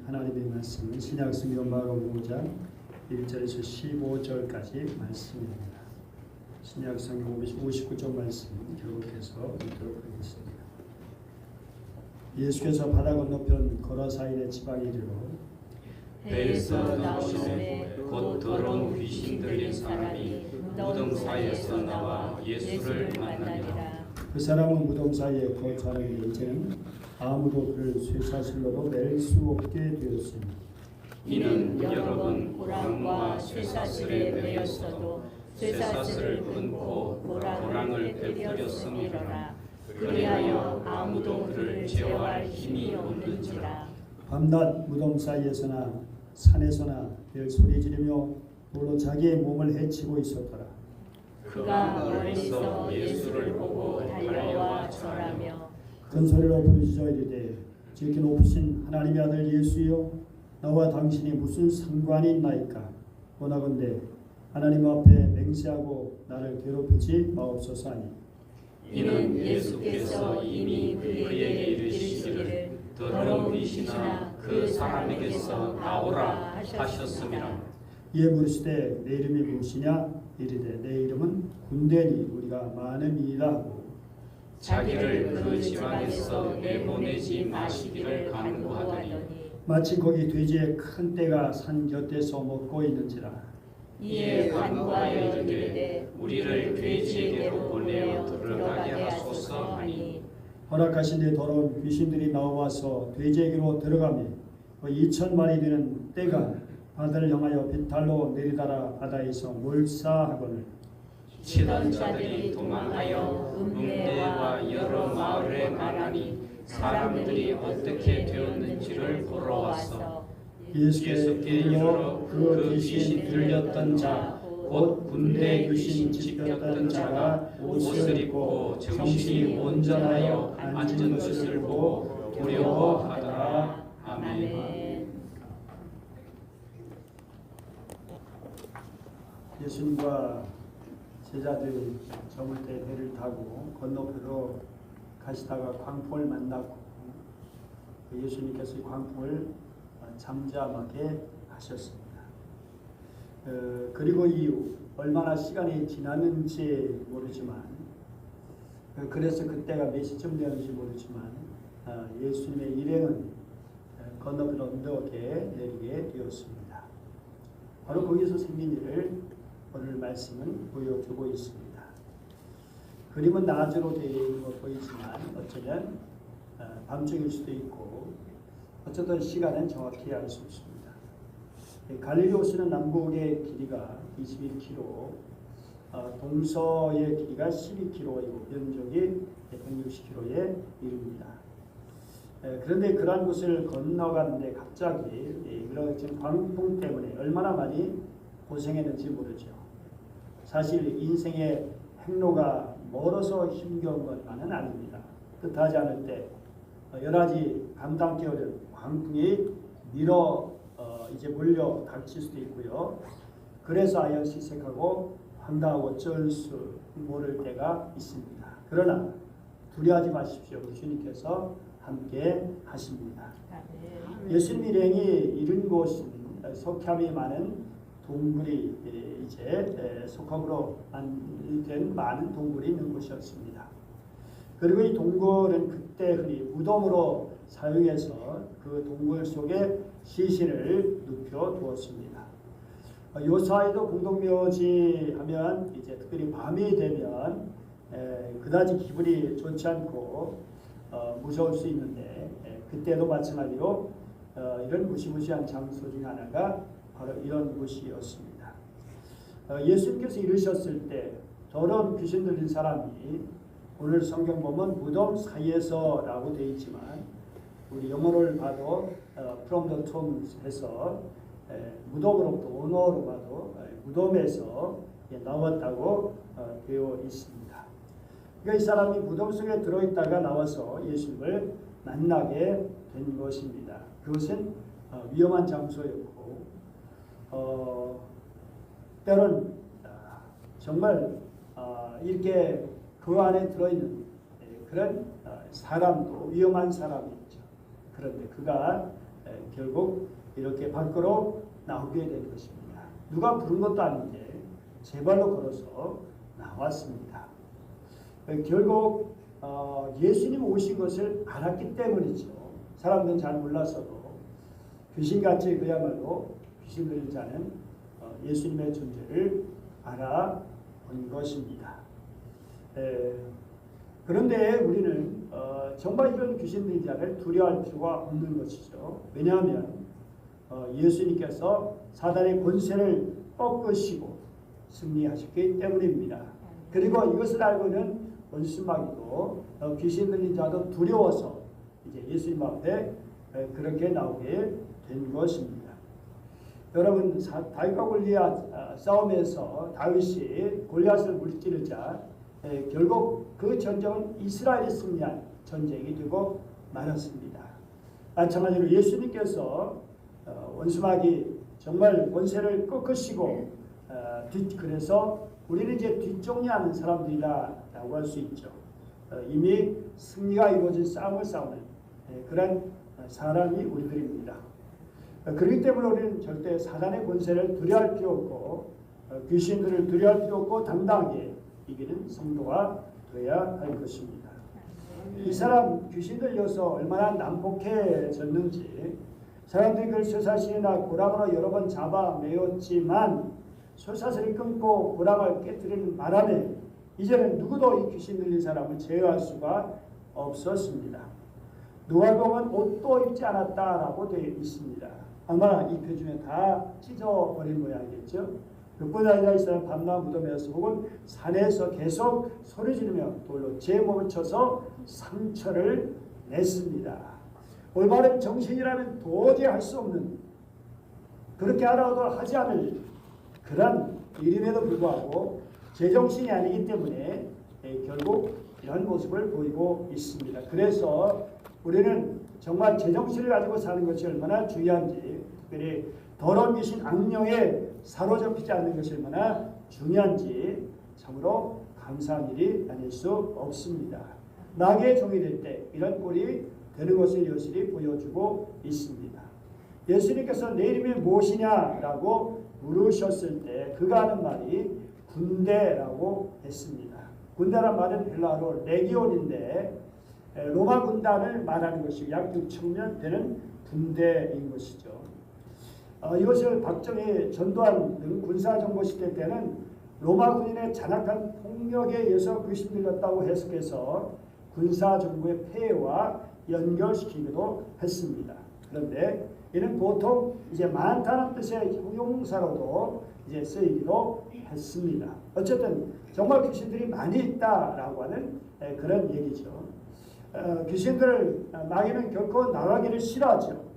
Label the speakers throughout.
Speaker 1: 하나님의 말씀은 신약성경 마가복음 5장 1절에서 15절까지 말씀입니다. 신약성경 59쪽 말씀 교독해서 읽도록 하겠습니다. 예수께서 바다 건너편 거라사인의 지방에 이르러
Speaker 2: 배에서 나오시매 곧 더러운 귀신 들린 사람이 무덤 사이에서 나와 예수를 만나니라.
Speaker 1: 그 사람은 무덤 사이에 거처하는데 이제는 아무도 그를 쇠사슬로도 낼 수 없게 되었으니
Speaker 2: 이는 여러 번 고랑과 쇠사슬에 매였어도 쇠사슬을 끊고 고랑을 빼뜨렸음이로라. 그리하여 아무도 그를 제어할 힘이 없는지라.
Speaker 1: 밤낮 무덤 사이에서나 산에서나 별 소리 지르며 홀로 자기의 몸을 해치고 있었더라.
Speaker 2: 그가 멀리서 예수를 보고 달려와 절하며
Speaker 1: 큰 소리로 부르짖어 이르되 지극히 높으신 하나님의 아들 예수여, 나와 당신이 무슨 상관이 있나이까? 원하건대 하나님 앞에 맹세하고 나를 괴롭히지 마옵소서 하니
Speaker 2: 이는 예수께서 이미 그에게 이르시기를 더러운 귀신아 그 사람에게서 나오라 하셨음이라.
Speaker 1: 이에 물으시되 내 이름이 무엇이냐? 이르되 내 이름은 군대니 우리가 많음이라 하고
Speaker 2: 자기를 그 지방에서 내보내지 마시기를 간구하더니
Speaker 1: 마침 거기 돼지의 큰 떼가 산 곁에서 먹고 있는지라.
Speaker 2: 이에 간구하여 이르되 우리를 돼지에게로 보내어 들어가게 하소서 하니
Speaker 1: 허락하신 데 더러운 귀신들이 나와서 돼지에게로 들어가며 2,000마리 되는 떼가 바다를 향하여 비탈로 내리다라 바다에서 몰사하거늘
Speaker 2: 치던 자들이 도망하여 음내와 여러 마을에 말하니 사람들이 어떻게 되었는지를 보러 와서 예수께 이르러 그 귀신 들렸던 자 곧 군대 귀신 짚혔던 자가 옷을 입고 정신이 온전하여 앉은 것을 보고 두려워하더라. 아멘.
Speaker 1: 예수님과 제자들이 저물 때 배를 타고 건너편으로 가시다가 광풍을 만났고 예수님께서 이 광풍을 잠잠하게 하셨습니다. 그리고 이후 얼마나 시간이 지났는지 모르지만 그래서 그때가 몇 시쯤 되었는지 모르지만 예수님의 일행은 건너편 언덕에 내리게 되었습니다. 바로 거기서 생긴 일을 오늘 말씀은 보여주고 있습니다. 그림은 낮으로 되어 있는 것 보이지만 어쩌면 밤중일 수도 있고 어쩌든 시간은 정확히 알 수 없습니다. 갈릴리 호수는 남북의 길이가 21km, 동서의 길이가 12km이고 면적이 160km에 이릅니다. 그런데 그러한 곳을 건너가는데 갑자기 그런 광풍 때문에 얼마나 많이 고생했는지 모르죠. 사실 인생의 행로가 멀어서 힘겨운 것만은 아닙니다. 뜻하지 않을 때 여러 가지 감당기 어려운 광풍이 이제 몰려 닥칠 수도 있고요. 그래서 아예 시색하고 황당하고 어쩔 수 모를 때가 있습니다. 그러나 두려워하지 마십시오. 주님께서 함께 하십니다. 예수님 일행이 이른 곳은 속함이 많은 동굴이 이제 속함으로 된 많은 동굴이 있는 곳이었습니다. 그리고 이 동굴은 그때 흔히 무덤으로 사용해서 그 동굴 속에 시신을 눕혀 두었습니다. 요사이도 공동묘지 하면 이제 특별히 밤이 되면 그다지 기분이 좋지 않고 무서울 수 있는데 그때도 마찬가지로 이런 무시무시한 장소 중 하나가 바로 이런 곳이었습니다. 예수님께서 이르셨을 때 더러운 귀신 들린 사람이 오늘 성경 보면 무덤 사이에서라고 되어 있지만 우리 영어를 봐도 from the tomb 해서 무덤으로부터 원어로 봐도 무덤에서 나왔다고 되어 있습니다. 그러니까 이 사람이 무덤 속에 들어있다가 나와서 예수님을 만나게 된 것입니다. 그것은 위험한 장소였고 때론 정말 이렇게 그 안에 들어있는 그런 사람도 위험한 사람이죠. 그런데 그가 결국 이렇게 밖으로 나오게 된 것입니다. 누가 부른 것도 아닌데 제 발로 걸어서 나왔습니다. 결국 예수님 오신 것을 알았기 때문이죠. 사람들은 잘 몰랐어도 귀신같이 그야말로 귀신 들린 자는 예수님의 존재를 알아본 것입니다. 그런데 우리는 정말 이런 귀신 들린 자를 두려워할 필요가 없는 것이죠. 왜냐하면 예수님께서 사단의 권세를 꺾으시고 승리하셨기 때문입니다. 그리고 이것을 알고는 원수마귀도 귀신 들린 자도 두려워서 이제 예수님 앞에 그렇게 나오게 된 것입니다. 여러분, 다윗과 골리앗 싸움에서 다윗이 골리앗을 물찌르자 결국 그 전쟁은 이스라엘이 승리한 전쟁이 되고 말았습니다. 마찬가지로 예수님께서 원수마귀 정말 권세를 꺾으시고 그래서 우리는 이제 뒷정리하는 사람들이다라고 할 수 있죠. 이미 승리가 이루어진 싸움을 싸우는 그런 사람이 우리들입니다. 그렇기 때문에 우리는 절대 사단의 권세를 두려워할 필요 없고 귀신들을 두려워할 필요 없고 당당하게 이기는 성도가 되어야 할 것입니다. 이 사람 귀신 들려서 얼마나 난폭해졌는지 사람들이 그를 쇠사슬이나 고랑으로 여러 번 잡아 매었지만 쇠사슬이 끊고 고랑을 깨뜨리는 바람에 이제는 누구도 이 귀신 들린 사람을 제어할 수가 없었습니다. 누가복음은 옷도 입지 않았다라고 되어 있습니다. 아마 이 표중에 다 찢어버린 모양이겠죠. 그뿐 아니라 이 사람 밤낮 무덤에서 혹은 산에서 계속 소리 지르며 돌로 제 몸을 쳐서 상처를 냈습니다. 올바른 정신이라면 도저히 할 수 없는, 그렇게 하라고도 하지 않을 그런 일임에도 불구하고 제정신이 아니기 때문에 결국 이런 모습을 보이고 있습니다. 그래서 우리는 정말 제정신을 가지고 사는 것이 얼마나 중요한지, 특별히 더러운 귀신 악령에 사로잡히지 않는 것이 얼마나 중요한지 참으로 감사한 일이 아닐 수 없습니다. 낙의 종이 될 때 이런 꼴이 되는 것을 여실히 보여주고 있습니다. 예수님께서 내 이름이 무엇이냐라고 물으셨을 때 그가 하는 말이 군대라고 했습니다. 군대란 말은 헬라어로 레기온인데 로마 군단을 말하는 것이고 약 6,000명 되는 군대인 것이죠. 이것을 박정희, 전두환 등 군사정보 시대 때는 로마 군인의 잔악한 폭력에 의해서 귀신 들렸다고 해석해서 군사정부의 폐해와 연결시키기도 했습니다. 그런데 이는 보통 이제 많다는 뜻의 형용사로도 이제 쓰이기도 했습니다. 어쨌든 정말 귀신들이 많이 있다라고 하는 그런 얘기죠. 귀신들을 마귀는 결코 나가기를 싫어하죠.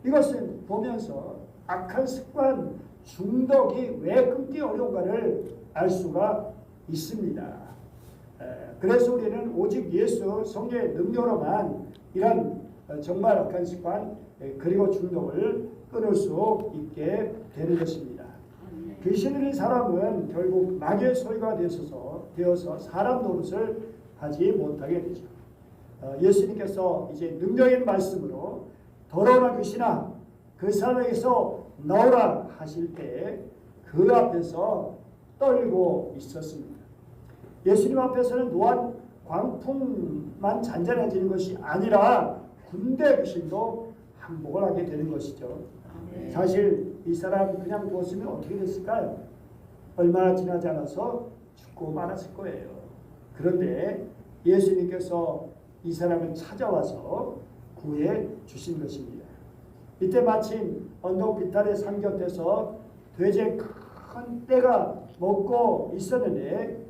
Speaker 1: 이것을 보면서 악한 습관, 중독이 왜 끊기 어려운가를 알 수가 있습니다. 그래서 우리는 오직 예수 성령의 능력으로만 이런 정말 악한 습관 그리고 중독을 끊을 수 있게 되는 것입니다. 귀신 들린 사람은 결국 마귀의 소유가 되어서 사람 노릇을 하지 못하게 되죠. 예수님께서 이제 능력의 말씀으로 더러운 귀신아 그 사람에게서 나오라 하실 때 그 앞에서 떨고 있었습니다. 예수님 앞에서는 노한 광풍만 잔잔해지는 것이 아니라 군대 귀신도 항복을 하게 되는 것이죠. 사실 이 사람 그냥 두었으면 어떻게 됐을까요? 얼마나 지나지 않아서 죽고 말았을 거예요. 그런데 예수님께서 이 사람을 찾아와서 구해 주신 것입니다. 이때 마침 언덕 비탈의 산 곁에서 돼지의 큰 떼가 먹고 있었는데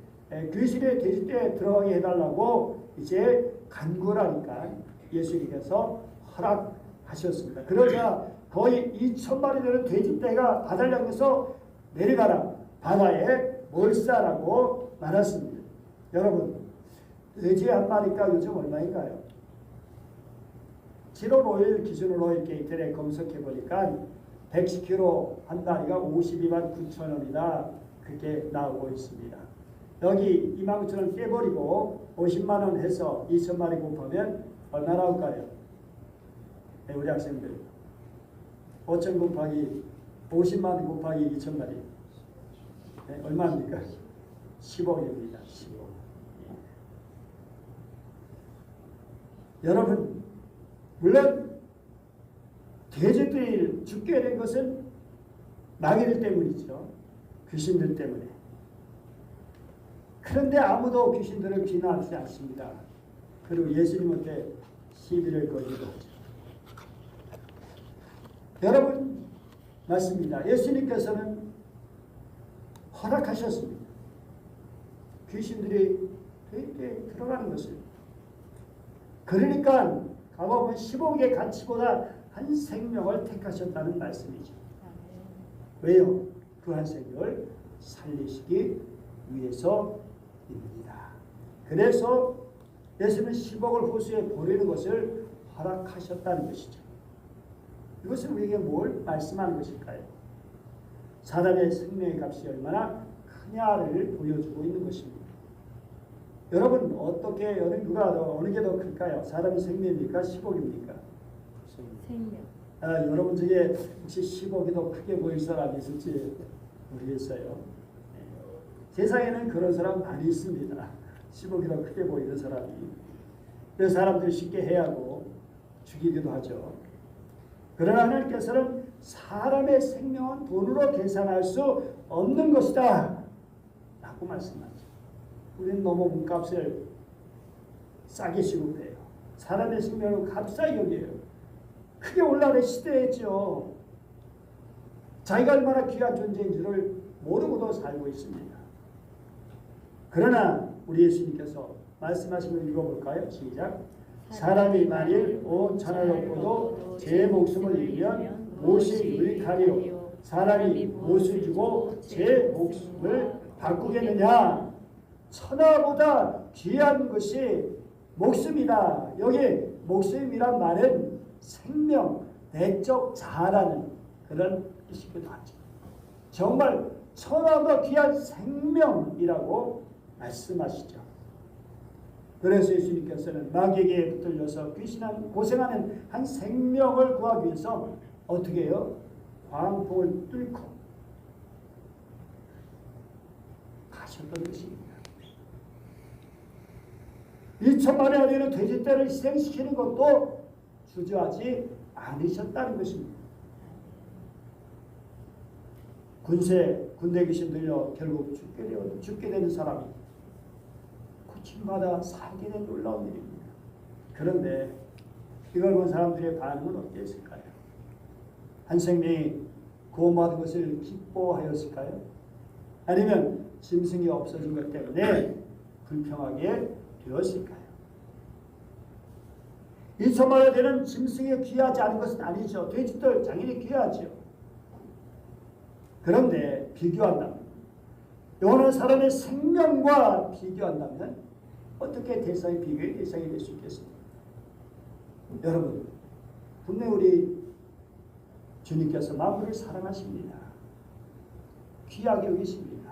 Speaker 1: 귀신의 돼지떼에 들어가게 해달라고 이제 간구하니까 예수님께서 허락하셨습니다. 그러자 거의 2,000마리 되는 돼지떼가 바다를 향해서 내려가라 바다에 몰사라고 말했습니다. 여러분 돼지 한 마리가 요즘 얼마인가요? 7월 5일 기준으로 이렇게 인터넷 검색해 보니까 110kg 한 마리가 52만 9천 원이다 그렇게 나오고 있습니다. 여기 2만 9천 원 깨버리고 50만 원 해서 2천 마리 곱하면 얼마 나올까요? 네, 우리 학생들 5천 곱하기 50만 곱하기 2천만이 네, 얼마입니까? 10억입니다. 10억. 여러분, 물론 돼지들이 죽게 된 것은 마귀들 때문이죠. 귀신들 때문에. 그런데 아무도 귀신들을 비난하지 않습니다. 그리고 예수님한테 시비를 걸기도 하죠. 여러분, 맞습니다. 예수님께서는 허락하셨습니다. 귀신들이 되게 들어가는 것을. 그러니까 가보면 10억의 가치보다 한 생명을 택하셨다는 말씀이죠. 왜요? 그 한 생명을 살리시기 위해서입니다. 그래서 예수님은 10억을 호수에 버리는 것을 허락하셨다는 것이죠. 이것은 우리에게 뭘 말씀하는 것일까요? 사람의 생명의 값이 얼마나 크냐를 보여주고 있는 것입니다. 여러분, 어떻게 어느 게 더 클까요? 사람의 생명입니까? 10억입니까?
Speaker 3: 생명.
Speaker 1: 여러분 중에 혹시 10억이 더 크게 보일 사람이 있을지 모르겠어요. 네. 세상에는 그런 사람 많이 있습니다. 10억이 더 크게 보이는 사람이. 그래서 사람들이 쉽게 해하고 죽이기도 하죠. 그러나 하나님께서는 사람의 생명은 돈으로 계산할 수 없는 것이다 라고 말씀하죠. 우리는 너무 몸값을 싸게 지급해요. 사람의 생명은 값싸게 여겨요. 크게 올라가는 시대였죠. 자기가 얼마나 귀한 존재인지를 모르고도 살고 있습니다. 그러나 우리 예수님께서 말씀하신 걸 읽어볼까요? 시작. 사람이 만일 온 천하를 얻고도 제 목숨을 잃으면 무엇이 유익하리요? 사람이 무엇을 주고 제 목숨을 바꾸겠느냐? 천하보다 귀한 것이 목숨이다. 여기 목숨이란 말은 생명, 내적 자아라는 그런 뜻이기도 하죠. 정말 천하보다 귀한 생명이라고 말씀하시죠. 그래서 예수님께서는 마귀에게 붙들려서 고생하는 한 생명을 구하기 위해서 어떻게 해요? 광풍을 뚫고 가셨던 것입니다. 2천만의 아들을 돼지떼를 희생시키는 것도 주저하지 않으셨다는 것입니다. 군대 귀신 들려 결국 죽게 되는 사람이 고침마다 살게 된 놀라운 일입니다. 그런데 이걸 본 사람들의 반응은 어땠을까요? 한 생명이 구원받은 것을 기뻐하였을까요? 아니면 짐승이 없어진 것 때문에 불평하게 되었을까요? 2천만에 되는 짐승이 귀하지 않은 것은 아니죠. 돼지들 당연히 귀하죠. 그런데 비교한다면, 영원한 사람의 생명과 비교한다면 어떻게 비교의 대상이 될 수 있겠습니까? 여러분, 분명히 우리 주님께서 만물을 사랑하십니다. 귀하게 여기십니다.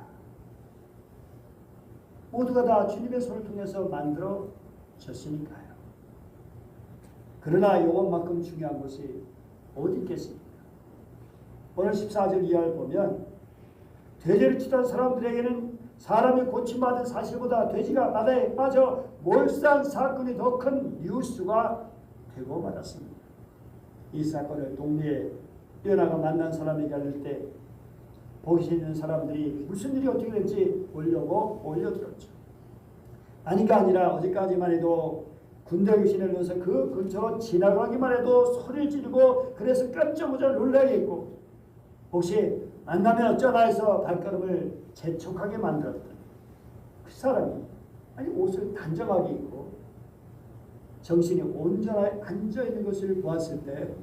Speaker 1: 모두가 다 주님의 손을 통해서 만들어졌으니까요. 그러나 영혼만큼 중요한 것이 어디 있겠습니까? 오늘 14절 이하를 보면 돼지를 치던 사람들에게는 사람이 고침받은 사실보다 돼지가 바다에 빠져 몰수한 사건이 더 큰 뉴스가 되고 말았습니다. 이 사건을 동네에 뛰어나가 만난 사람에게 알릴 때 보기 있는 사람들이 무슨 일이 어떻게 될지 보려고 올려들었죠. 아닌가 아니라 어제까지만 해도 군대 귀신을 넣어서 그 근처로 지나가기만 해도 소리를 지르고 그래서 깜짝깜짝 놀라게 했고 혹시 만나면 어쩌나 해서 발걸음을 재촉하게 만들었던 그 사람이 옷을 단정하게 입고 정신이 온전하게 앉아있는 것을 보았을 때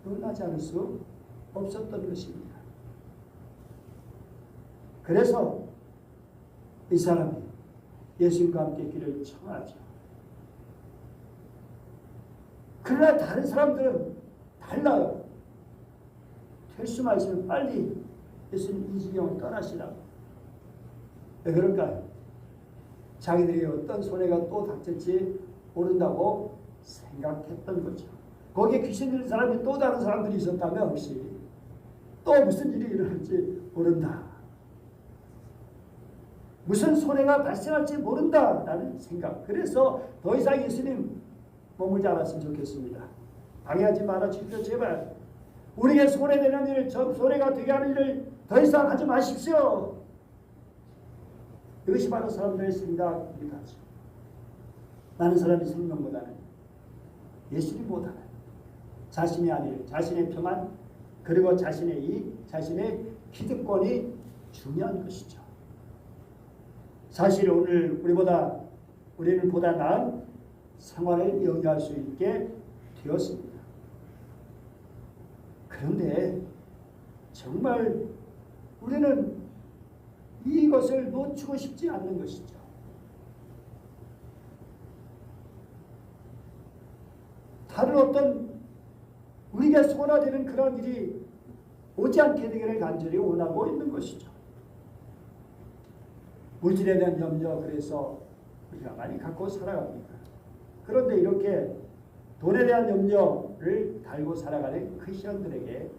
Speaker 1: 놀라지 않을 수 없었던 것입니다. 그래서 이 사람이 예수님과 함께 길을 청하죠. 그러나 다른 사람들은 달라요. 결심하 있으면 빨리 예수님 이 지경을 떠나시라고. 왜 그럴까요? 자기들이 어떤 손해가 또 닥칠지 모른다고 생각했던 거죠. 거기에 귀신 들린 사람이 또 다른 사람들이 있었다면 혹시 또 무슨 일이 일어날지 모른다. 무슨 손해가 발생할지 모른다라는 생각. 그래서 더 이상 예수님 머물지 않았으면 좋겠습니다. 방해하지 말아 주십시오. 제발. 우리에게 손해되는 일, 손해가 되게 하는 일을 더 이상 하지 마십시오. 이것이 바로 사람들의 생각입니다. 많은 사람이 생명보다는 예수님보다는 자신이 아닌 자신의 평안 그리고 자신의 이익, 자신의 기득권이 중요한 것이죠. 사실 오늘 우리는 보다 나은 생활을 영위할 수 있게 되었습니다. 그런데 정말 우리는 이것을 놓치고 싶지 않는 것이죠. 다른 어떤 우리가 손아되는 그런 일이 오지 않게 되기를 간절히 원하고 있는 것이죠. 물질에 대한 염려 그래서 우리가 많이 갖고 살아갑니다. 그런데 이렇게 돈에 대한 염려를 달고 살아가는 크리스천들에게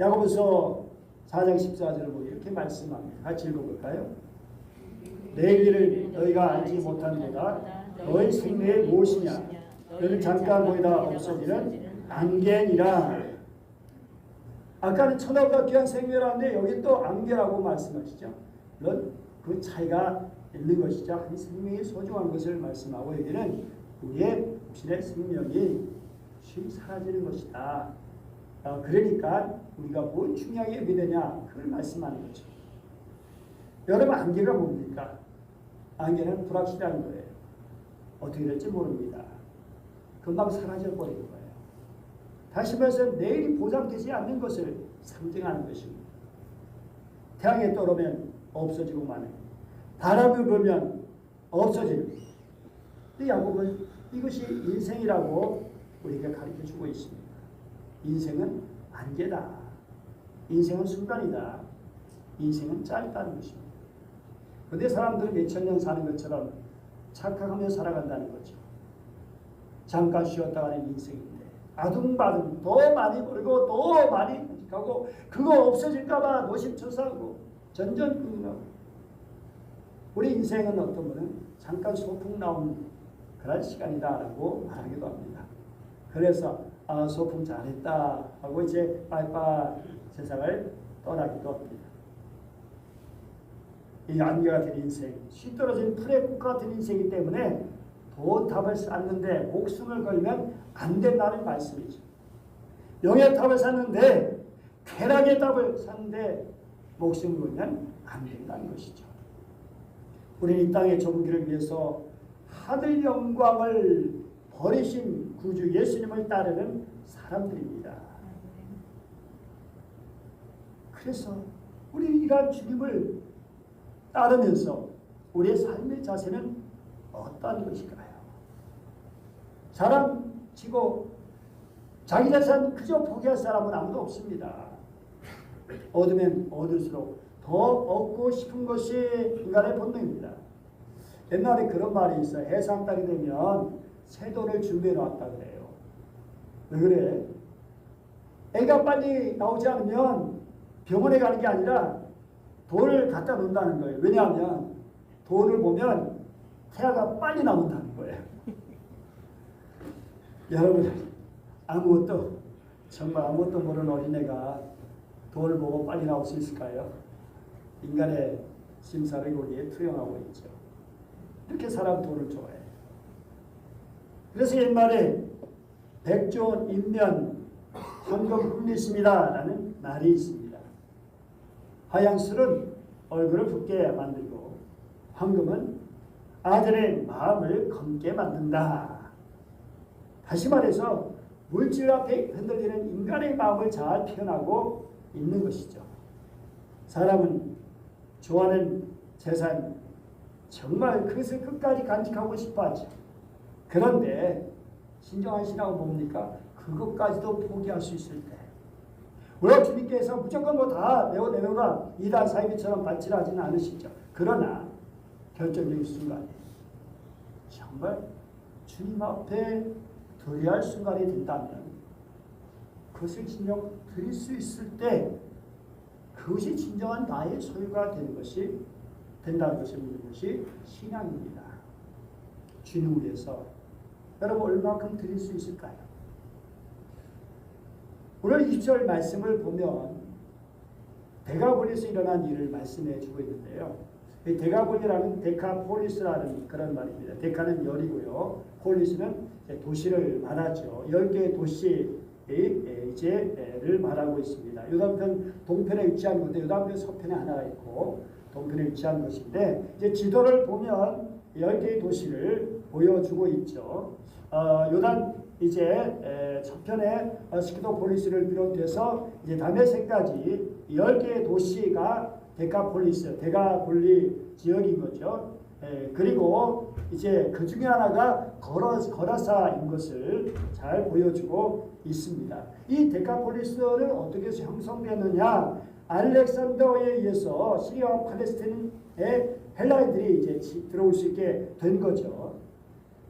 Speaker 1: 야고보서 4장 14절을 보면 이렇게 말씀합니다. 같이 읽어볼까요? 내일 일을 너희가 알지 못하는 내가 너희 생명이 무엇이냐? 너는 잠깐 보이다 없어지는 안개니라. 아까는 천하보다 귀한 생명이라는데 여기 또 안개라고 말씀하시죠. 물론 그 차이가 있는 것이죠. 한 생명이 소중한 것을 말씀하고 여기는 우리의 육신의 생명이 쉬 사라지는 것이다. 그러니까 우리가 뭘 중요하게 여기느냐 그걸 말씀하는 거죠. 여러분 안개가 뭡니까? 안개는 불확실한 거예요. 어떻게 될지 모릅니다. 금방 사라져 버리는 거예요. 다시 말해서 내일이 보장되지 않는 것을 상징하는 것입니다. 태양에 떠오르면 없어지고 마는 바람을 불면 없어지는 야곱은 이것이 인생이라고 우리에게 가르쳐주고 있습니다. 인생은 안개다. 인생은 순간이다. 인생은 짧다는 것입니다. 그런데 사람들은 몇천 년 사는 것처럼 착각하며 살아간다는 거죠. 잠깐 쉬었다 가는 인생인데 아둥바둥 더 많이 벌고 더 많이 가고 그거 없어질까 봐 노심초사하고 전전긍긍하고 우리 인생은 어떤 분은 잠깐 소풍 나온 그런 시간이다라고 말하기도 합니다. 그래서 소풍 잘했다 하고 이제 빠이빠이 세상을 떠나기도 합니다. 이 안개가 된 인생, 쉬 떨어진 풀의 꽃 같은 인생이기 때문에 도탑을 쌓는데 목숨을 걸면 안 된다는 말씀이죠. 영예탑을 쌓는데 쾌락의 탑을 쌓는데 목숨을 걸면 안 된다는 것이죠. 우리는 이 땅의 좁은 길을 위해서 하늘 영광을 버리신 구주 예수님을 따르는 사람들입니다. 그래서 우리 이러한 주님을 따르면서 우리의 삶의 자세는 어떠한 것일까요? 자랑치고 자기 자산 그저 포기할 사람은 아무도 없습니다. 얻으면 얻을수록 더 얻고 싶은 것이 인간의 본능입니다. 옛날에 그런 말이 있어요. 해상달이 되면 새돌을 준비해 놨다 그래요. 왜 그래? 애가 빨리 나오지 않으면 병원에 가는 게 아니라 돌을 갖다 놓는다는 거예요. 왜냐하면 돌을 보면 태아가 빨리 나온다는 거예요. 여러분 정말 아무것도 모르는 어린애가 돌을 보고 빨리 나올 수 있을까요? 인간의 심사를 거기에 투영하고 있죠. 이렇게 사람 돌을 좋아해요. 그래서 옛말에 백조 인면 황금 흠리십니다 라는 말이 있습니다. 화양술은 얼굴을 붓게 만들고 황금은 아들의 마음을 검게 만든다. 다시 말해서 물질 앞에 흔들리는 인간의 마음을 잘 표현하고 있는 것이죠. 사람은 좋아하는 재산 정말 그것을 끝까지 간직하고 싶어 하죠. 그런데 신정한 신앙은 뭡니까? 그것까지도 포기할 수 있을 때 물론 주님께서 무조건 다 내어내놓으라 이단 사이비처럼 발치하지는 않으시죠. 그러나 결정적인 순간에 정말 주님 앞에 도래할 순간이 된다면 그것을 진정 드릴 수 있을 때 그것이 진정한 나의 소유가 되는 것이 된다는 것을 믿는 것이 신앙입니다. 주님을 위해서 여러분 얼마큼 드릴 수 있을까요? 오늘 20절 말씀을 보면 데가볼리에서 일어난 일을 말씀해 주고 있는데요. 이 데가볼리라는 데카폴리스라는 그런 말입니다. 데카는 열이고요. 폴리스는 도시를 말하죠. 10개의 도시를 말하고 있습니다. 요단편 동편에 위치한 건데 요단편 서편에 하나가 있고 동편에 위치한 것인데 이제 지도를 보면 10개의 도시를 보여주고 있죠. 요단 이제 서편에 스키도폴리스를 비롯해서 이제 다메섹까지 10개의 도시가 데카폴리스, 데가볼리 지역인 거죠. 그리고 이제 그 중에 하나가 거라사인 것을 잘 보여주고 있습니다. 이 데카폴리스는 어떻게 해서 형성되느냐? 알렉산더에 의해서 시리아와 팔레스타인의 헬라인들이 이제 들어올 수 있게 된 거죠.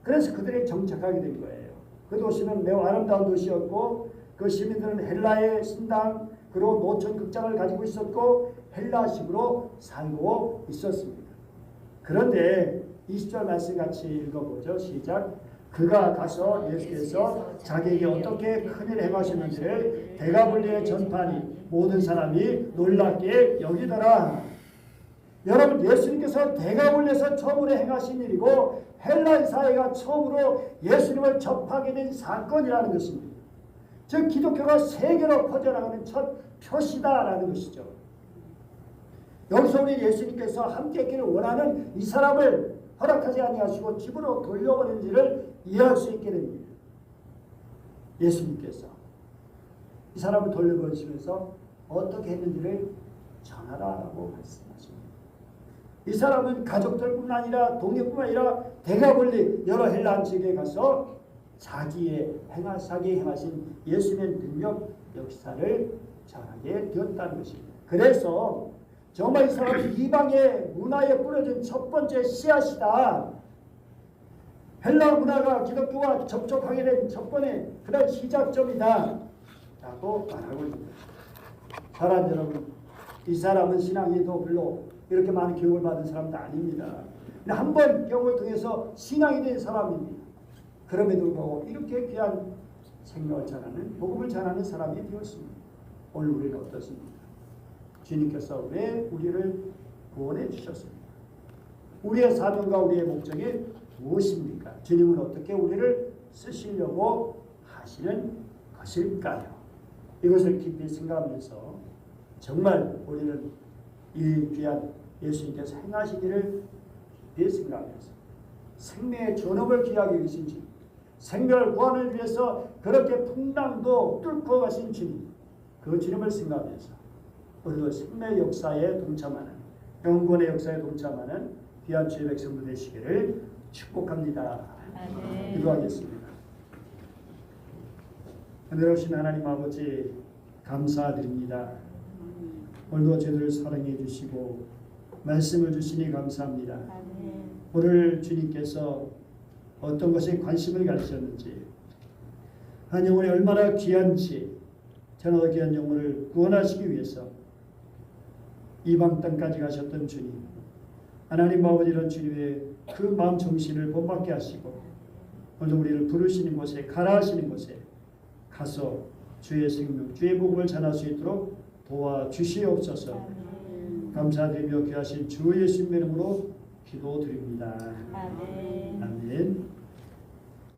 Speaker 1: 그래서 그들이 정착하게 된 거예요. 그 도시는 매우 아름다운 도시였고 그 시민들은 헬라의 신당 그리고 노천 극장을 가지고 있었고 헬라식으로 살고 있었습니다. 그런데 20절 말씀 같이 읽어보죠. 시작. 그가 가서 예수께서 자기에게 어떻게 큰일을 행하셨는지를 데가볼리에 전파하니 모든 사람이 놀랍게 여기더라. 여러분 예수님께서 데가볼리에서 처음으로 행하신 일이고 헬라의 사회가 처음으로 예수님을 접하게 된 사건이라는 것입니다. 즉 기독교가 세계로 퍼져나가는 첫 표시다라는 것이죠. 여기서 우리 예수님께서 함께 있기를 원하는 이 사람을 허락하지 아니하시고 집으로 돌려보낸지를 이해할 수 있게 됩니다. 예수님께서 이 사람을 돌려보내시면서 어떻게 했는지를 전하라라고 말씀하십니다. 이 사람은 가족들뿐만 아니라 동료뿐만 아니라 데가볼리 여러 헬라 지역에 가서 자기의 행하신 예수님의 능력 역사를 전하게 되었다는 것입니다. 그래서 정말 이 사람은 이방의 문화에 뿌려진 첫 번째 씨앗이다. 헬라 문화가 기독교와 접촉하게 된 첫 번의 그런 시작점이다 라고 말하고 있습니다. 사랑 여러분, 이 사람은 신앙에도 별로 이렇게 많은 교육을 받은 사람도 아닙니다. 한 번 경험을 통해서 신앙이 된 사람입니다. 그럼에도 불구하고 이렇게 귀한 생명을 전하는 복음을 전하는 사람이 되었습니다. 오늘 우리는 어떻습니까? 주님께서 왜 우리를 구원해 주셨습니까? 우리의 사명과 우리의 목적이 무엇입니까? 주님은 어떻게 우리를 쓰시려고 하시는 것일까요? 이것을 깊이 생각하면서 정말 우리는 이 귀한 예수님께서 행하시기를 깊이 생각하면서 생명의 존엄을 귀하게 여기신 주님, 생명을 구원을 위해서 그렇게 풍랑도 뚫고 가신 주님, 그 주님을 생각하면서 우리도 생명의 역사에 동참하는, 영권의 역사에 동참하는 귀한 주의 백성들 되시기를 축복합니다. 기도하겠습니다. 은혜로우신 하나님 아버지 감사드립니다. 오늘도 저희들을 사랑해 주시고 말씀을 주시니 감사합니다. 오늘 주님께서 어떤 것에 관심을 가지셨는지, 한 영혼이 얼마나 귀한지, 저는 귀한 영혼을 구원하시기 위해서 이방 땅까지 가셨던 주님, 하나님 아버지 이런 주님의 그 마음 정신을 본받게 하시고 오늘도 우리를 부르시는 곳에, 가라 하시는 곳에 가서 주의 생명, 주의 복음을 전할 수 있도록 도와주시옵소서. 감사드리며 귀하신 주 예수님의 이름으로 기도드립니다. 아멘.